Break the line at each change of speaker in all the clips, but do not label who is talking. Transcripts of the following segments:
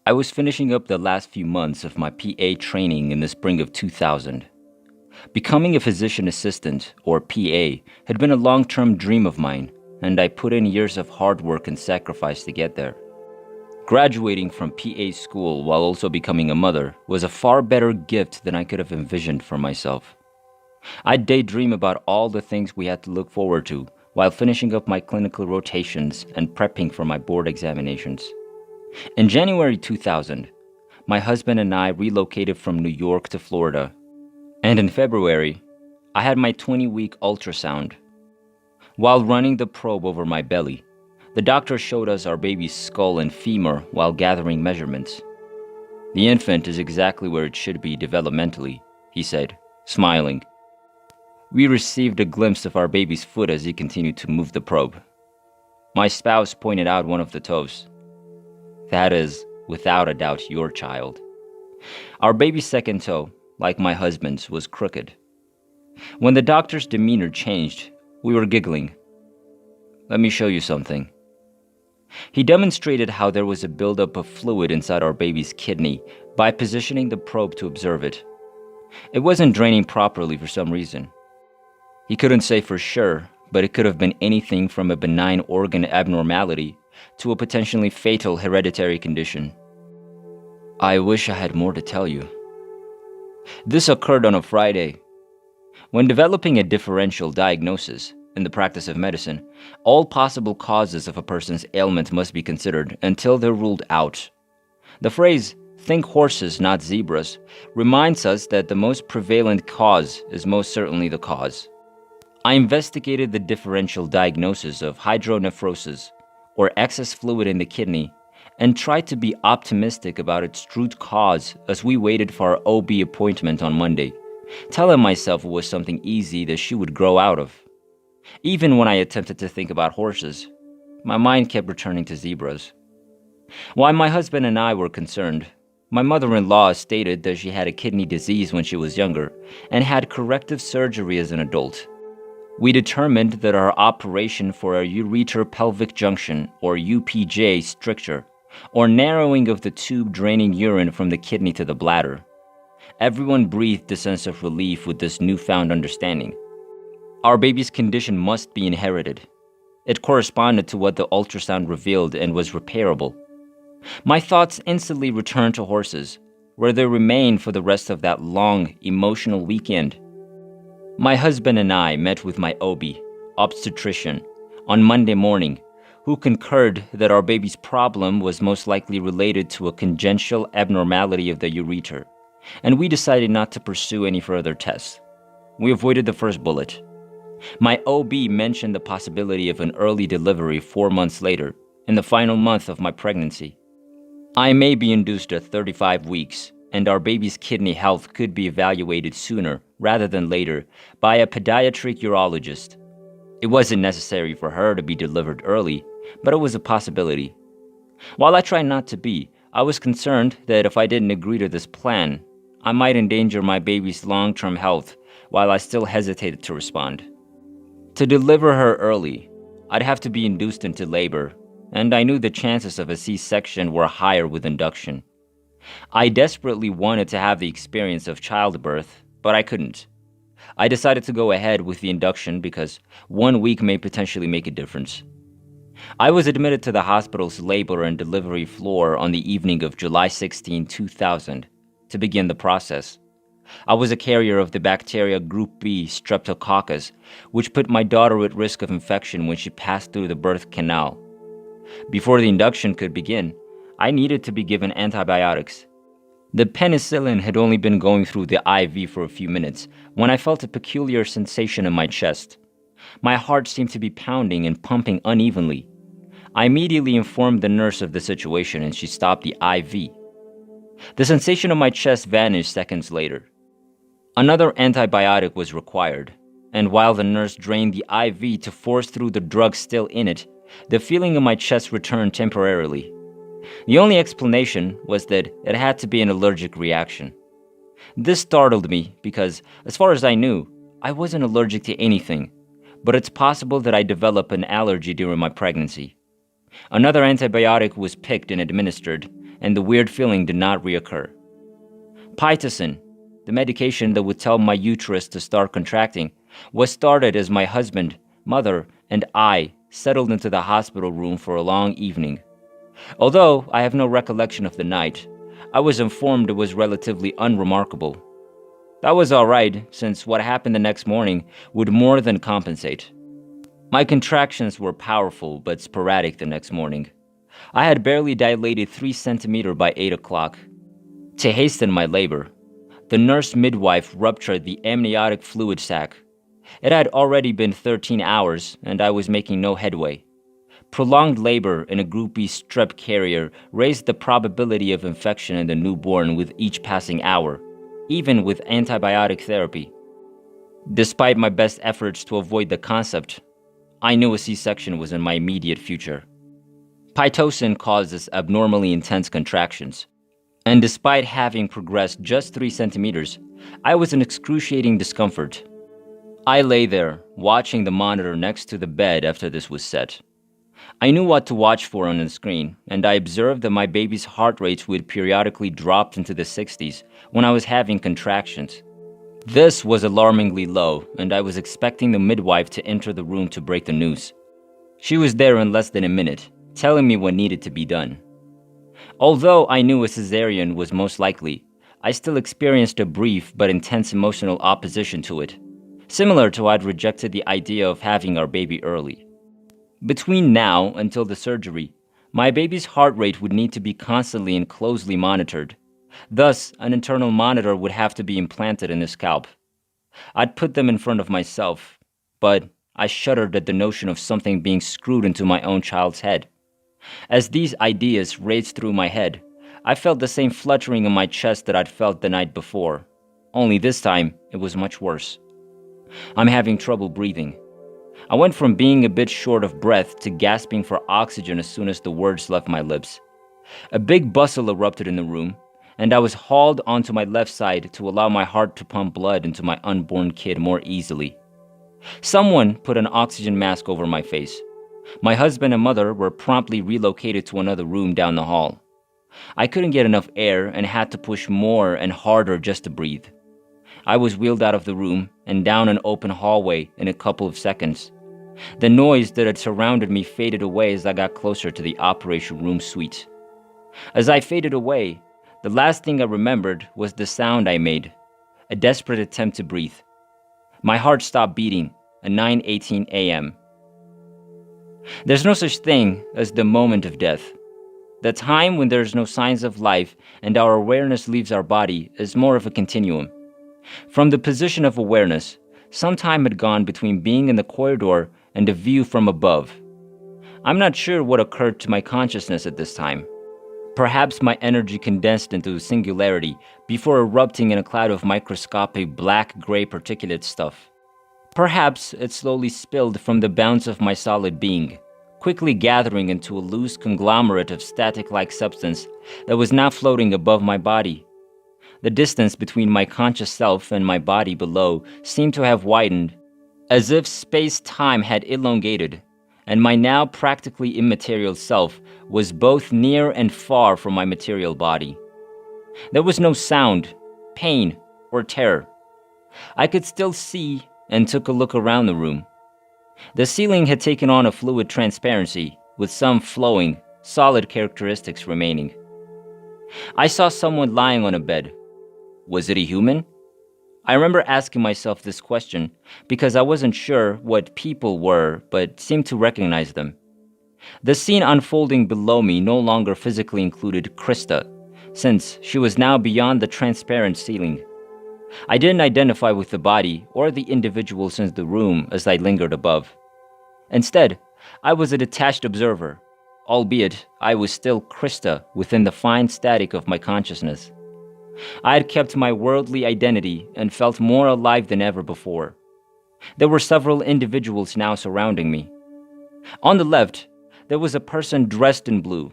I was finishing up the last few months of my PA training in the spring of 2000. Becoming a physician assistant, or PA, had been a long-term dream of mine, and I put in years of hard work and sacrifice to get there. Graduating from PA school while also becoming a mother was a far better gift than I could have envisioned for myself. I'd daydream about all the things we had to look forward to while finishing up my clinical rotations and prepping for my board examinations. In January 2000, my husband and I relocated from New York to Florida. And in February, I had my 20-week ultrasound. While running the probe over my belly, the doctor showed us our baby's skull and femur while gathering measurements. "The infant is exactly where it should be developmentally," he said, smiling. We received a glimpse of our baby's foot as he continued to move the probe. My spouse pointed out one of the toes. "That is, without a doubt, your child." Our baby's second toe, like my husband's, was crooked. When the doctor's demeanor changed, we were giggling. "Let me show you something." He demonstrated how there was a buildup of fluid inside our baby's kidney by positioning the probe to observe it. It wasn't draining properly for some reason. He couldn't say for sure, but it could have been anything from a benign organ abnormality to a potentially fatal hereditary condition. I wish I had more to tell you. This occurred on a Friday. When developing a differential diagnosis in the practice of medicine, all possible causes of a person's ailment must be considered until they're ruled out. The phrase, "think horses, not zebras," reminds us that the most prevalent cause is most certainly the cause. I investigated the differential diagnosis of hydronephrosis, or excess fluid in the kidney, and tried to be optimistic about its root cause as we waited for our OB appointment on Monday, telling myself it was something easy that she would grow out of. Even when I attempted to think about horses, my mind kept returning to zebras. While my husband and I were concerned, my mother-in-law stated that she had a kidney disease when she was younger and had corrective surgery as an adult. We determined that our operation for a ureter-pelvic junction, or UPJ, stricture, or narrowing of the tube draining urine from the kidney to the bladder. Everyone breathed a sense of relief with this newfound understanding. Our baby's condition must be inherited. It corresponded to what the ultrasound revealed and was repairable. My thoughts instantly returned to horses, where they remained for the rest of that long, emotional weekend. My husband and I met with my OB, obstetrician, on Monday morning, who concurred that our baby's problem was most likely related to a congenital abnormality of the ureter, and we decided not to pursue any further tests. We avoided the first bullet. My OB mentioned the possibility of an early delivery 4 months later, in the final month of my pregnancy. I may be induced at 35 weeks, and our baby's kidney health could be evaluated sooner rather than later by a pediatric urologist. It wasn't necessary for her to be delivered early, but it was a possibility. While I tried not to be, I was concerned that if I didn't agree to this plan, I might endanger my baby's long-term health while I still hesitated to respond. To deliver her early, I'd have to be induced into labor, and I knew the chances of a C-section were higher with induction. I desperately wanted to have the experience of childbirth, but I couldn't. I decided to go ahead with the induction because 1 week may potentially make a difference. I was admitted to the hospital's labor and delivery floor on the evening of July 16, 2000, to begin the process. I was a carrier of the bacteria Group B Streptococcus, which put my daughter at risk of infection when she passed through the birth canal. Before the induction could begin, I needed to be given antibiotics. The penicillin had only been going through the IV for a few minutes when I felt a peculiar sensation in my chest. My heart seemed to be pounding and pumping unevenly. I immediately informed the nurse of the situation and she stopped the IV. The sensation in my chest vanished seconds later. Another antibiotic was required, and while the nurse drained the IV to force through the drug still in it, the feeling in my chest returned temporarily. The only explanation was that it had to be an allergic reaction. This startled me because, as far as I knew, I wasn't allergic to anything, but it's possible that I developed an allergy during my pregnancy. Another antibiotic was picked and administered, and the weird feeling did not reoccur. Pitocin, the medication that would tell my uterus to start contracting, was started as my husband, mother, and I settled into the hospital room for a long evening. Although I have no recollection of the night, I was informed it was relatively unremarkable. That was alright, since what happened the next morning would more than compensate. My contractions were powerful but sporadic the next morning. I had barely dilated 3 centimeters by 8 o'clock. To hasten my labor, the nurse midwife ruptured the amniotic fluid sac. It had already been 13 hours, and I was making no headway. Prolonged labor in a Group B strep carrier raised the probability of infection in the newborn with each passing hour, even with antibiotic therapy. Despite my best efforts to avoid the concept, I knew a C-section was in my immediate future. Pitocin causes abnormally intense contractions, and despite having progressed just 3 centimeters, I was in excruciating discomfort. I lay there, watching the monitor next to the bed after this was set. I knew what to watch for on the screen, and I observed that my baby's heart rate would periodically drop into the 60s when I was having contractions. This was alarmingly low, and I was expecting the midwife to enter the room to break the news. She was there in less than a minute, telling me what needed to be done. Although I knew a cesarean was most likely, I still experienced a brief but intense emotional opposition to it, similar to how I'd rejected the idea of having our baby early. Between now until the surgery, my baby's heart rate would need to be constantly and closely monitored. Thus, an internal monitor would have to be implanted in his scalp. I'd put them in front of myself, but I shuddered at the notion of something being screwed into my own child's head. As these ideas raced through my head, I felt the same fluttering in my chest that I'd felt the night before, only this time it was much worse. I'm having trouble breathing. I went from being a bit short of breath to gasping for oxygen as soon as the words left my lips. A big bustle erupted in the room, and I was hauled onto my left side to allow my heart to pump blood into my unborn kid more easily. Someone put an oxygen mask over my face. My husband and mother were promptly relocated to another room down the hall. I couldn't get enough air and had to push more and harder just to breathe. I was wheeled out of the room and down an open hallway in a couple of seconds. The noise that had surrounded me faded away as I got closer to the operation room suite. As I faded away, the last thing I remembered was the sound I made, a desperate attempt to breathe. My heart stopped beating at 9:18 a.m. There's no such thing as the moment of death. The time when there's no signs of life and our awareness leaves our body is more of a continuum. From the position of awareness, some time had gone between being in the corridor and a view from above. I'm not sure what occurred to my consciousness at this time. Perhaps my energy condensed into a singularity before erupting in a cloud of microscopic black-gray particulate stuff. Perhaps it slowly spilled from the bounds of my solid being, quickly gathering into a loose conglomerate of static-like substance that was now floating above my body. The distance between my conscious self and my body below seemed to have widened, as if space-time had elongated, and my now practically immaterial self was both near and far from my material body. There was no sound, pain, or terror. I could still see and took a look around the room. The ceiling had taken on a fluid transparency, with some flowing, solid characteristics remaining. I saw someone lying on a bed. Was it a human? I remember asking myself this question because I wasn't sure what people were, but seemed to recognize them. The scene unfolding below me no longer physically included Krista, since she was now beyond the transparent ceiling. I didn't identify with the body or the individuals in the room as I lingered above. Instead, I was a detached observer, albeit I was still Krista within the fine static of my consciousness. I had kept my worldly identity and felt more alive than ever before. There were several individuals now surrounding me. On the left, there was a person dressed in blue.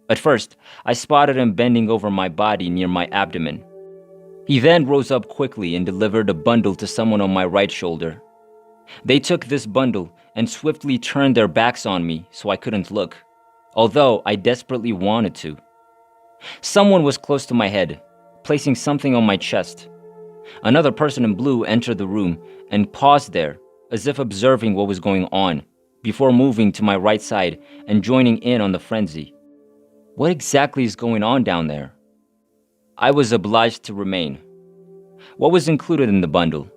At first, I spotted him bending over my body near my abdomen. He then rose up quickly and delivered a bundle to someone on my right shoulder. They took this bundle and swiftly turned their backs on me so I couldn't look, although I desperately wanted to. Someone was close to my head, placing something on my chest. Another person in blue entered the room and paused there, as if observing what was going on, before moving to my right side and joining in on the frenzy. What exactly is going on down there? I was obliged to remain. What was included in the bundle?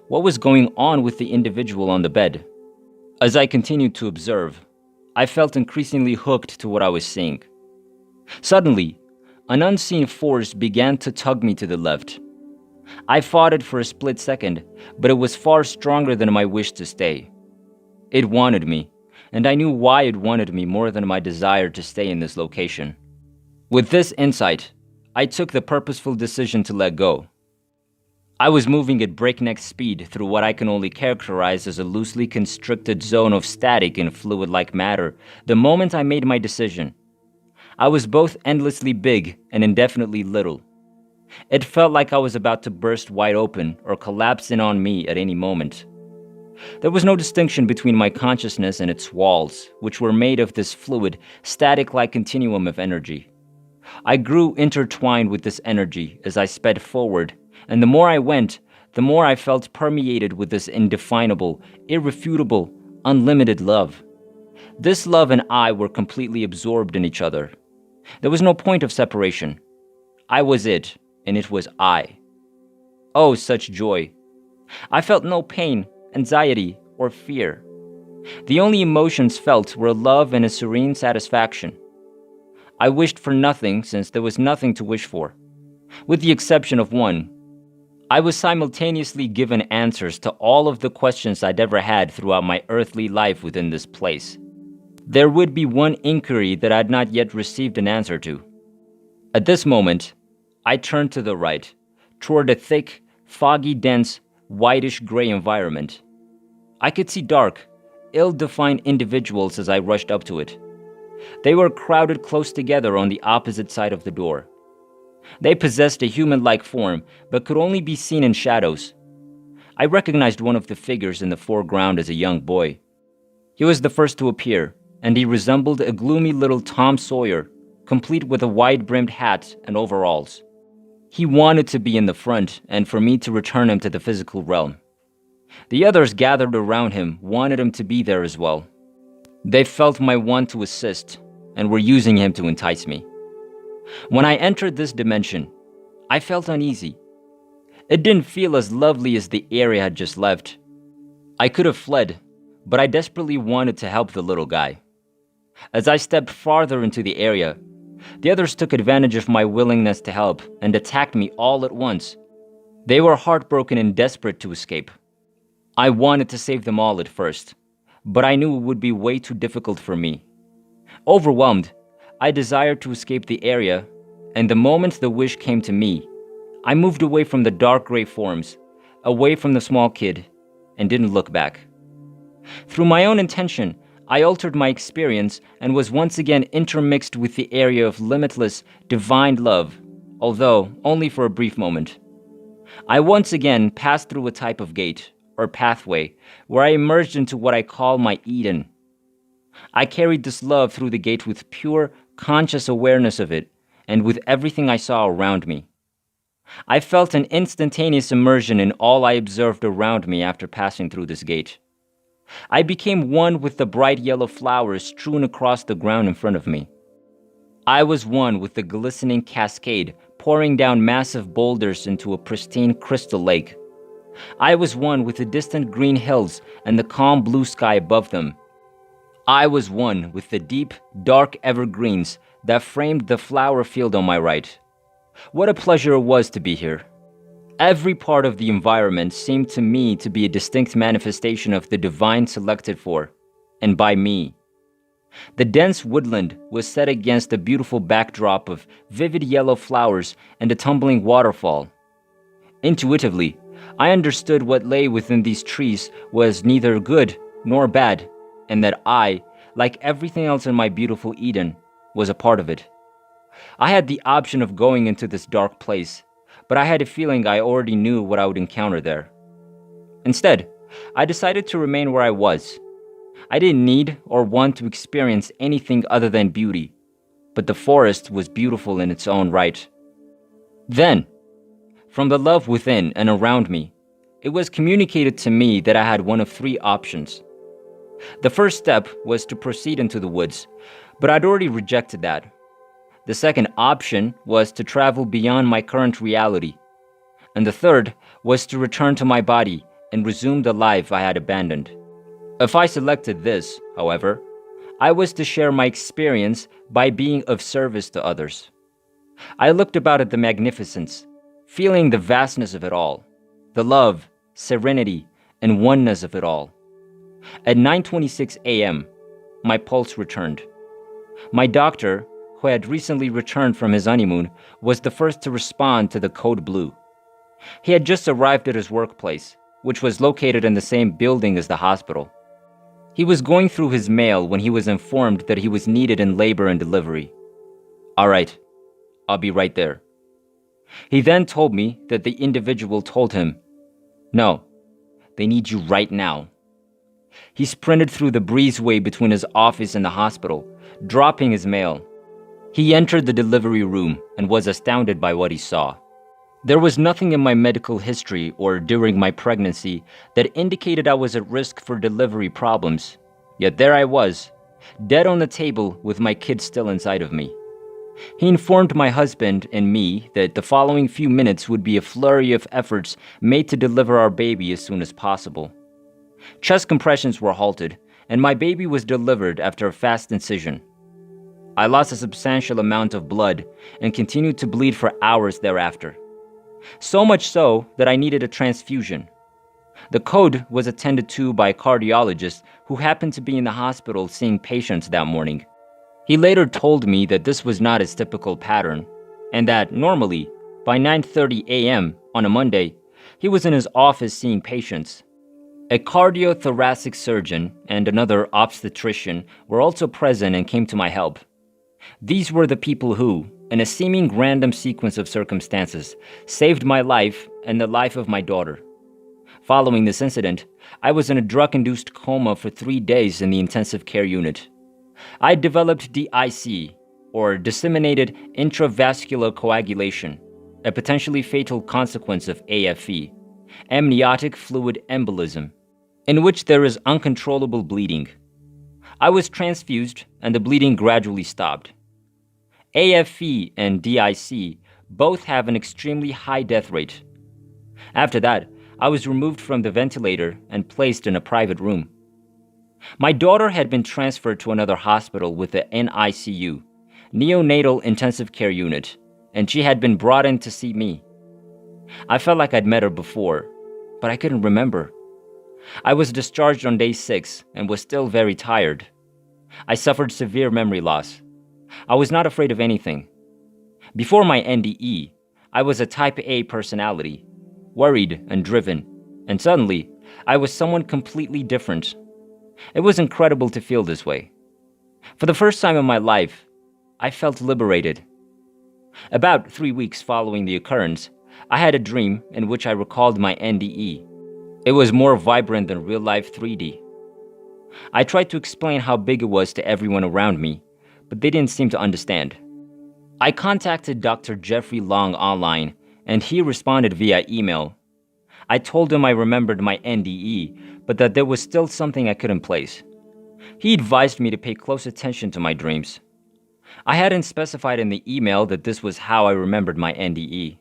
What was going on with the individual on the bed? As I continued to observe, I felt increasingly hooked to what I was seeing. Suddenly, an unseen force began to tug me to the left. I fought it for a split second, but it was far stronger than my wish to stay. It wanted me, and I knew why it wanted me more than my desire to stay in this location. With this insight, I took the purposeful decision to let go. I was moving at breakneck speed through what I can only characterize as a loosely constricted zone of static and fluid-like matter the moment I made my decision. I was both endlessly big and indefinitely little. It felt like I was about to burst wide open or collapse in on me at any moment. There was no distinction between my consciousness and its walls, which were made of this fluid, static-like continuum of energy. I grew intertwined with this energy as I sped forward, and the more I went, the more I felt permeated with this indefinable, irrefutable, unlimited love. This love and I were completely absorbed in each other. There was no point of separation. I was it, and it was I. Oh, such joy. I felt no pain, anxiety, or fear. The only emotions felt were love and a serene satisfaction. I wished for nothing since there was nothing to wish for. With the exception of one, I was simultaneously given answers to all of the questions I'd ever had throughout my earthly life within this place. There would be one inquiry that I'd not yet received an answer to. At this moment, I turned to the right, toward a thick, foggy, dense, whitish-gray environment. I could see dark, ill-defined individuals as I rushed up to it. They were crowded close together on the opposite side of the door. They possessed a human-like form, but could only be seen in shadows. I recognized one of the figures in the foreground as a young boy. He was the first to appear, and he resembled a gloomy little Tom Sawyer, complete with a wide-brimmed hat and overalls. He wanted to be in the front, and for me to return him to the physical realm. The others gathered around him wanted him to be there as well. They felt my want to assist, and were using him to entice me. When I entered this dimension, I felt uneasy. It didn't feel as lovely as the area I had just left. I could have fled, but I desperately wanted to help the little guy. As I stepped farther into the area, the others took advantage of my willingness to help and attacked me all at once. They were heartbroken and desperate to escape. I wanted to save them all at first, but I knew it would be way too difficult for me. Overwhelmed, I desired to escape the area, and the moment the wish came to me, I moved away from the dark gray forms, away from the small kid, and didn't look back. Through my own intention, I altered my experience and was once again intermixed with the area of limitless, divine love, although only for a brief moment. I once again passed through a type of gate, or pathway, where I emerged into what I call my Eden. I carried this love through the gate with pure, conscious awareness of it, and with everything I saw around me. I felt an instantaneous immersion in all I observed around me after passing through this gate. I became one with the bright yellow flowers strewn across the ground in front of me. I was one with the glistening cascade pouring down massive boulders into a pristine crystal lake. I was one with the distant green hills and the calm blue sky above them. I was one with the deep, dark evergreens that framed the flower field on my right. What a pleasure it was to be here. Every part of the environment seemed to me to be a distinct manifestation of the divine selected for, and by me. The dense woodland was set against a beautiful backdrop of vivid yellow flowers and a tumbling waterfall. Intuitively, I understood what lay within these trees was neither good nor bad, and that I, like everything else in my beautiful Eden, was a part of it. I had the option of going into this dark place, but I had a feeling I already knew what I would encounter there. Instead, I decided to remain where I was. I didn't need or want to experience anything other than beauty. but the forest was beautiful in its own right. Then, from the love within and around me, it was communicated to me that I had one of three options. The first step was to proceed into the woods, but I'd already rejected that. The second option was to travel beyond my current reality. And the third was to return to my body and resume the life I had abandoned. If I selected this, however, I was to share my experience by being of service to others. I looked about at the magnificence, feeling the vastness of it all, the love, serenity, and oneness of it all. At 9:26 a.m., my pulse returned. My doctor, who had recently returned from his honeymoon, was the first to respond to the code blue. He had just arrived at his workplace, which was located in the same building as the hospital. He was going through his mail when he was informed that he was needed in labor and delivery. "All right, I'll be right there." He then told me that the individual told him, "No, they need you right now." He sprinted through the breezeway between his office and the hospital, dropping his mail. He entered the delivery room and was astounded by what he saw. There was nothing in my medical history or during my pregnancy that indicated I was at risk for delivery problems. Yet there I was, dead on the table with my kid still inside of me. He informed my husband and me that the following few minutes would be a flurry of efforts made to deliver our baby as soon as possible. Chest compressions were halted, and my baby was delivered after a fast incision. I lost a substantial amount of blood and continued to bleed for hours thereafter. So much so that I needed a transfusion. The code was attended to by a cardiologist who happened to be in the hospital seeing patients that morning. He later told me that this was not his typical pattern, and that normally, by 9:30 a.m. on a Monday, he was in his office seeing patients. A cardiothoracic surgeon and another obstetrician were also present and came to my help. These were the people who, in a seeming random sequence of circumstances, saved my life and the life of my daughter. Following this incident, I was in a drug-induced coma for 3 days in the intensive care unit. I developed DIC, or disseminated intravascular coagulation, a potentially fatal consequence of AFE, amniotic fluid embolism, in which there is uncontrollable bleeding. I was transfused and the bleeding gradually stopped. AFE and DIC both have an extremely high death rate. After that, I was removed from the ventilator and placed in a private room. My daughter had been transferred to another hospital with the NICU, neonatal intensive care unit, and she had been brought in to see me. I felt like I'd met her before, but I couldn't remember. I was discharged on day 6 and was still very tired. I suffered severe memory loss. I was not afraid of anything. Before my NDE, I was a type A personality, worried and driven, and suddenly, I was someone completely different. It was incredible to feel this way. For the first time in my life, I felt liberated. About 3 weeks following the occurrence, I had a dream in which I recalled my NDE. It was more vibrant than real-life 3D. I tried to explain how big it was to everyone around me, but they didn't seem to understand. I contacted Dr. Jeffrey Long online, and he responded via email. I told him I remembered my NDE, but that there was still something I couldn't place. He advised me to pay close attention to my dreams. I hadn't specified in the email that this was how I remembered my NDE.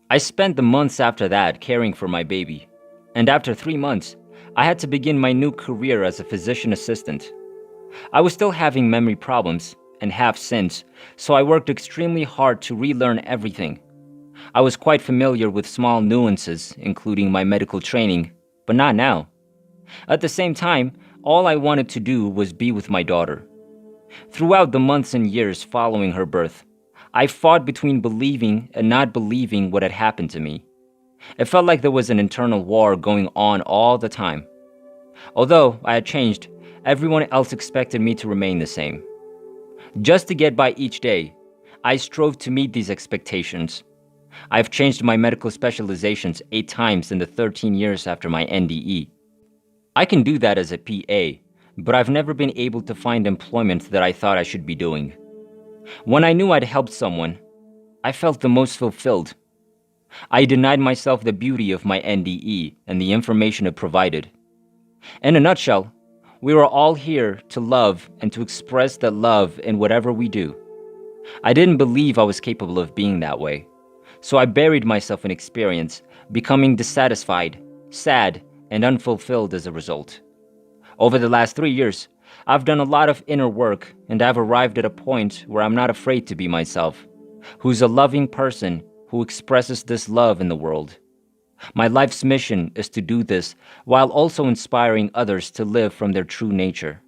I spent the months after that caring for my baby, and after 3 months, I had to begin my new career as a physician assistant. I was still having memory problems, and have since, so I worked extremely hard to relearn everything. I was quite familiar with small nuances, including my medical training, but not now. At the same time, all I wanted to do was be with my daughter. Throughout the months and years following her birth, I fought between believing and not believing what had happened to me. It felt like there was an internal war going on all the time. Although I had changed, everyone else expected me to remain the same. Just to get by each day, I strove to meet these expectations. I've changed my medical specializations 8 times in the 13 years after my NDE. I can do that as a PA, but I've never been able to find employment that I thought I should be doing. When I knew I'd helped someone, I felt the most fulfilled. I denied myself the beauty of my NDE and the information it provided. In a nutshell, we were all here to love and to express that love in whatever we do. I didn't believe I was capable of being that way, so I buried myself in experience, becoming dissatisfied, sad, and unfulfilled as a result. Over the last 3 years, I've done a lot of inner work, and I've arrived at a point where I'm not afraid to be myself, who's a loving person who expresses this love in the world. My life's mission is to do this while also inspiring others to live from their true nature.